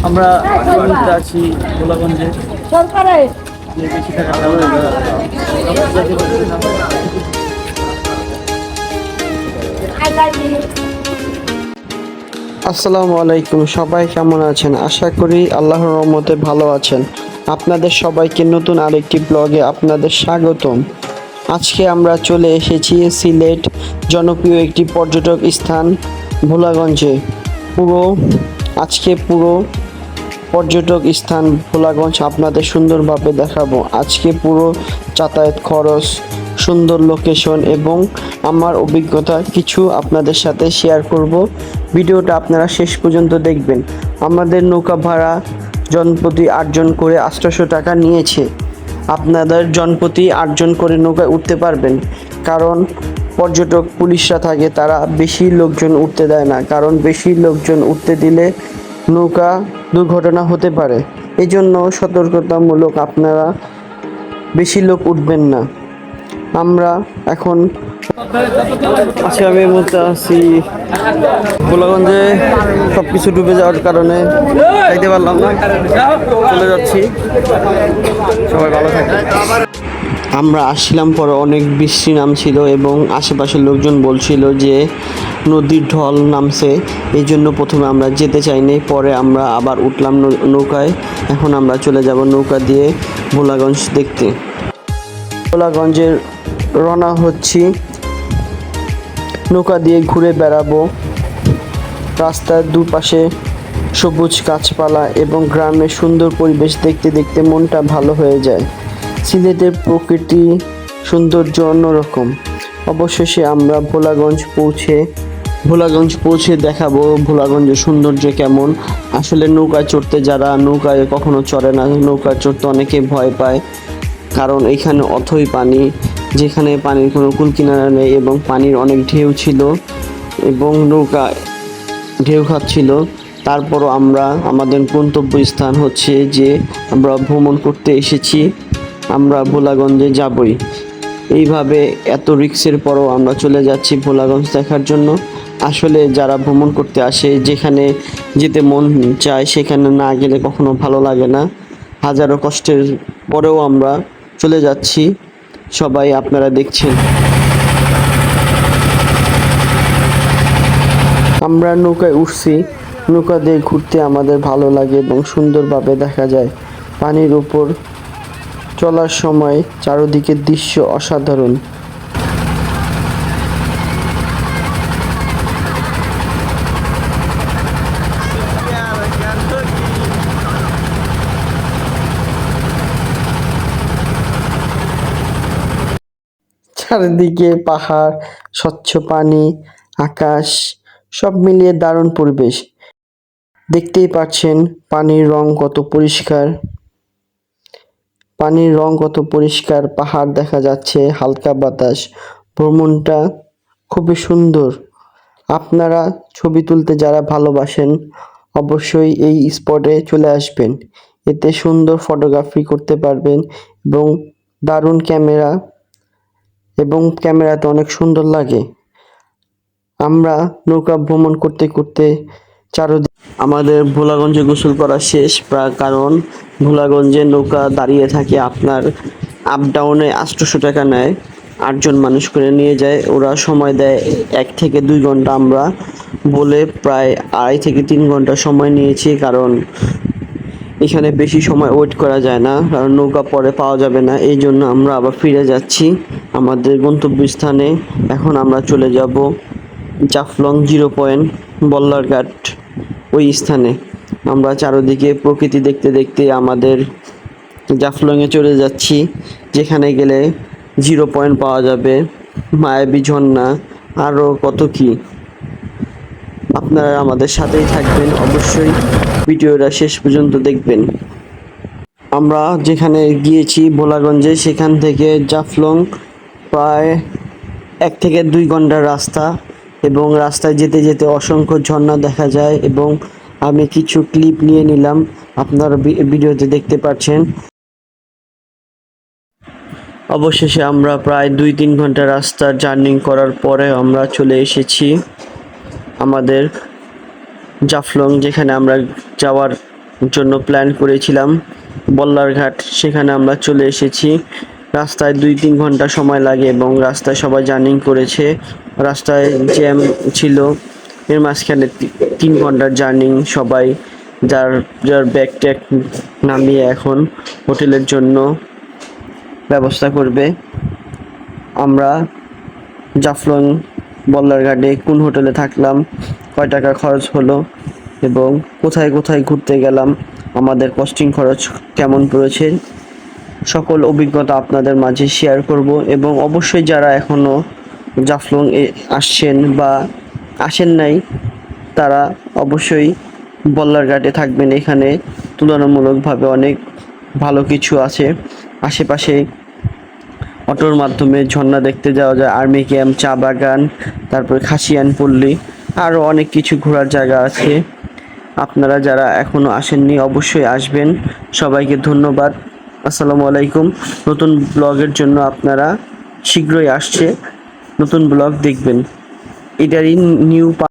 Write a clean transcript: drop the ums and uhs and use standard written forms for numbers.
আমরা আছি গোলাগঞ্জে বেশি টাকা আসসালামু আলাইকুম, সবাই কেমন আছেন? আশা করি আল্লাহর রহমতে ভালো আছেন। আপনাদের সবাইকে নতুন আরেকটি ব্লগে আপনাদের স্বাগতম। আজকে আমরা চলে এসেছি সিলেট জনপ্রিয় একটি পর্যটক স্থান ভোলাগঞ্জে। পুরো পর্যটক স্থান ভোলাগঞ্জ আপনাদের সুন্দরভাবে দেখাবো। আজকে পুরো যাতায়াত খরচ, সুন্দর লোকেশন এবং আমার অভিজ্ঞতা কিছু আপনাদের সাথে শেয়ার করব। ভিডিওটা আপনারা শেষ পর্যন্ত দেখবেন। আমাদের নৌকা ভাড়া জনপ্রতি 8 জন করে 800 টাকা নিয়েছে। আপনাদের জনপ্রতি 8 জন করে নৌকায় উঠতে পারবেন, কারণ পর্যটক পুলিশরা থাকে, তারা বেশি লোকজন উঠতে দেয় না, কারণ বেশি লোকজন উঠতে দিলে নৌকা দুর্ঘটনা হতে পারে। এই জন্য সতর্কতামূলক আপনারা বেশি লোক উঠবেন না। আমরা এখন আমি এই মুহূর্তে আছি গোলাগঞ্জে। সব কিছু ডুবে যাওয়ার কারণে যাইতে পারলাম না, চলে যাচ্ছি। সবাই ভালো থাকবে। আমরা আসছিলাম পরে অনেক বৃষ্টি নামছিল এবং আশেপাশের লোকজন বলছিল যে নদীর ঢল নামছে, এই জন্য প্রথমে আমরা যেতে চাইনি। পরে আমরা আবার উঠলাম নৌকায়। এখন আমরা চলে যাব নৌকা দিয়ে ভোলাগঞ্জ দেখতে। ভোলাগঞ্জের রওনা হচ্ছি, নৌকা দিয়ে ঘুরে বেড়াবো। রাস্তার দুপাশে সবুজ গাছপালা এবং গ্রামের সুন্দর পরিবেশ দেখতে দেখতে মনটা ভালো হয়ে যায়। সিলেটের প্রকৃতি সৌন্দর্য অন্যরকম। অবশেষে আমরা ভোলাগঞ্জ পৌঁছে দেখাবো ভোলাগঞ্জের সৌন্দর্য কেমন। আসলে নৌকায় চড়তে, যারা নৌকায় কখনো চড়ে না, নৌকায় চড়তে অনেকে ভয় পায়, কারণ এখানে অথই পানি, যেখানে পানির কোনো কুল কিনারা নেই এবং পানির অনেক ঢেউ ছিল এবং নৌকা ঢেউ খাচ্ছিল। তারপরও আমরা আমাদের গন্তব্য স্থান হচ্ছে যে আমরা ভ্রমণ করতে এসেছি, আমরা ভোলাগঞ্জে যাবই। এইভাবে এত রিস্কের পরও আমরা চলে যাচ্ছি ভোলাগঞ্জ দেখার জন্য। আসলে যারা ভ্রমণ করতে আসে, যেখানে যেতে মন চায় সেখানে না গেলে কখনো ভালো লাগে না। হাজারো কষ্টের পরেও আমরা চলে যাচ্ছি। সবাই আপনারা দেখছেন। আমরা নৌকায় উঠছি। নৌকা দিয়ে ঘুরতে আমাদের ভালো লাগে এবং সুন্দরভাবে দেখা যায়। পানির উপর চলার সময় চারদিকের দৃশ্য অসাধারণ। চারিদিকে পাহাড়, স্বচ্ছ পানি, আকাশ, সব মিলিয়ে দারুণ পরিবেশ। দেখতেই পাচ্ছেন পানির রং কত পরিষ্কার, পাহাড় দেখা যাচ্ছে, হালকা বাতাস। ভ্রমণটা খুবই সুন্দর। আপনারা ছবি তুলতে যারা ভালোবাসেন অবশ্যই এই স্পটে চলে আসবেন। এতে সুন্দর ফটোগ্রাফি করতে পারবেন এবং দারুণ ক্যামেরাতে অনেক সুন্দর লাগে। আমরা নৌকা ভ্রমণ করতে করতে আমাদের ভোলাগঞ্জে গোসল করা শেষ কারণ ভোলাগঞ্জে নৌকা দাঁড়িয়ে থাকে, আপনার আপ ডাউনে 800 টাকা নেয়। 8 জন মানুষ করে নিয়ে যায়, ওরা সময় দেয় 1 থেকে 2 ঘন্টা। আমরা বলে প্রায় 2.5 থেকে 3 ঘন্টা সময় নিয়েছি, কারণ এখানে বেশি সময় ওয়েট করা যায় না, কারণ নৌকা পরে পাওয়া যাবে না। এই জন্য আমরা আবার ফিরে যাচ্ছি আমাদের গন্তব্যস্থানে। এখন আমরা চলে যাব জাফলং 0 পয়েন্ট বল্লারঘাট, ওই স্থানে। আমরা চারদিকে প্রকৃতি দেখতে দেখতে আমাদের জাফলংয়ে চলে যাচ্ছি, যেখানে গেলে 0 পয়েন্ট পাওয়া যাবে, মায়াবী ঝর্ণা, আরও কত কি। আপনারা আমাদের সাথেই থাকবেন, অবশ্যই ভিডিওটা শেষ পর্যন্ত দেখবেন। আমরা যেখানে গিয়েছি ভোলাগঞ্জে, সেখান থেকে জাফলং প্রায় 1 থেকে 2 ঘন্টার রাস্তা এবং রাস্তায় যেতে যেতে অসংখ্য ঝর্ণা দেখা যায় এবং আমি কিছু ক্লিপ নিয়ে নিলাম, আপনারা ভিডিওতে দেখতে পাচ্ছেন। অবশেষে আমরা প্রায় 2-3 ঘন্টা রাস্তার জার্নি করার পরে আমরা চলে এসেছি আমাদের জাফলং, যেখানে আমরা যাওয়ার জন্য প্ল্যান করেছিলাম বল্লারঘাট, সেখানে আমরা চলে এসেছি। রাস্তায় 2-3 ঘন্টা সময় লাগে এবং রাস্তায় সবাই জার্নি করেছে, রাস্তায় জ্যাম ছিল, এর মাঝখানে 3 ঘন্টার জার্নি। সবাই যার যার ব্যাগ ট্যাগ নামিয়ে এখন হোটেলের জন্য ব্যবস্থা করবে। আমরা জাফলং বল্লারঘাটে কোন হোটেলে থাকলাম, কয় টাকা খরচ হলো এবং কোথায় কোথায় ঘুরতে গেলাম, আমাদের কস্টিং খরচ কেমন পড়েছে, সকল অভিজ্ঞতা আপনাদের মাঝে শেয়ার করব। এবং অবশ্যই যারা এখনও জাফলং এ আসছেন বা আসেন নাই, তারা অবশ্যই বল্লারঘাটে থাকবেন। এখানে তুলনামূলকভাবে অনেক ভালো কিছু আছে। আশেপাশে অটোর মাধ্যমে ঝর্ণা দেখতে যাওয়া যায়, আর্মি ক্যাম্প, চা বাগান, তারপরে খাসিয়ান পল্লী, আরও অনেক কিছু ঘোরার জায়গা আছে। আপনারা যারা এখনও আসেননি অবশ্যই আসবেন। সবাইকে ধন্যবাদ। আসসালামু আলাইকুম। নতুন ব্লগের জন্য আপনারা শীঘ্রই আসছে নতুন ব্লগ দেখবেন। এটারই নিউ